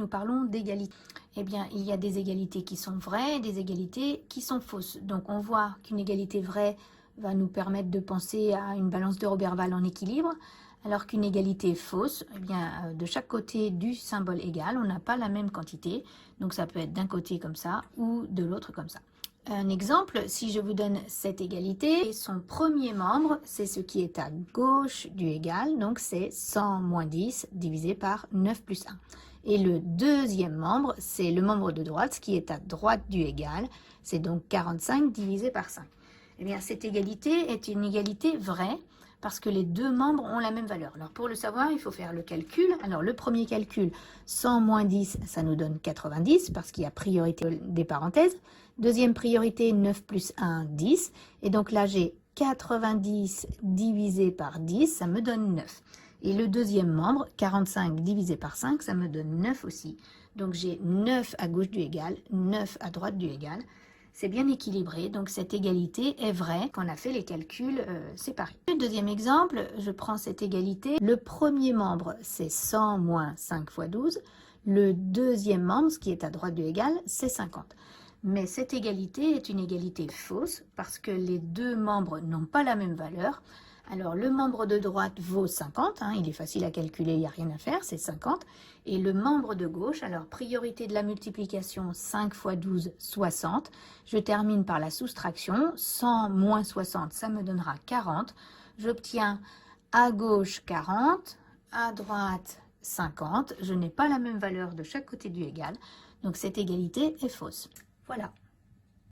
nous parlons d'égalité. Eh bien, il y a des égalités qui sont vraies et des égalités qui sont fausses. Donc, on voit qu'une égalité vraie va nous permettre de penser à une balance de Roberval en équilibre, alors qu'une égalité fausse, eh bien, de chaque côté du symbole égal, on n'a pas la même quantité. Donc, ça peut être d'un côté comme ça ou de l'autre comme ça. Un exemple, si je vous donne cette égalité, son premier membre, c'est ce qui est à gauche du égal, donc c'est 100 moins 10 divisé par 9 plus 1. Et le deuxième membre, c'est le membre de droite, ce qui est à droite du égal, c'est donc 45 divisé par 5. Eh bien, cette égalité est une égalité vraie, parce que les deux membres ont la même valeur. Alors, pour le savoir, il faut faire le calcul. Alors, le premier calcul, 100 moins 10, ça nous donne 90, parce qu'il y a priorité des parenthèses. Deuxième priorité, 9 plus 1, 10. Et donc là, j'ai 90 divisé par 10, ça me donne 9. Et le deuxième membre, 45 divisé par 5, ça me donne 9 aussi. Donc, j'ai 9 à gauche du égal, 9 à droite du égal. C'est bien équilibré, donc cette égalité est vraie quand on a fait les calculs séparés. Le deuxième exemple, je prends cette égalité. Le premier membre, c'est 100 moins 5 fois 12. Le deuxième membre, ce qui est à droite du égal, c'est 50. Mais cette égalité est une égalité fausse parce que les deux membres n'ont pas la même valeur. Alors, le membre de droite vaut 50, il est facile à calculer, il n'y a rien à faire, c'est 50. Et le membre de gauche, alors priorité de la multiplication, 5 fois 12, 60. Je termine par la soustraction, 100 moins 60, ça me donnera 40. J'obtiens à gauche 40, à droite 50. Je n'ai pas la même valeur de chaque côté du égal, donc cette égalité est fausse. Voilà.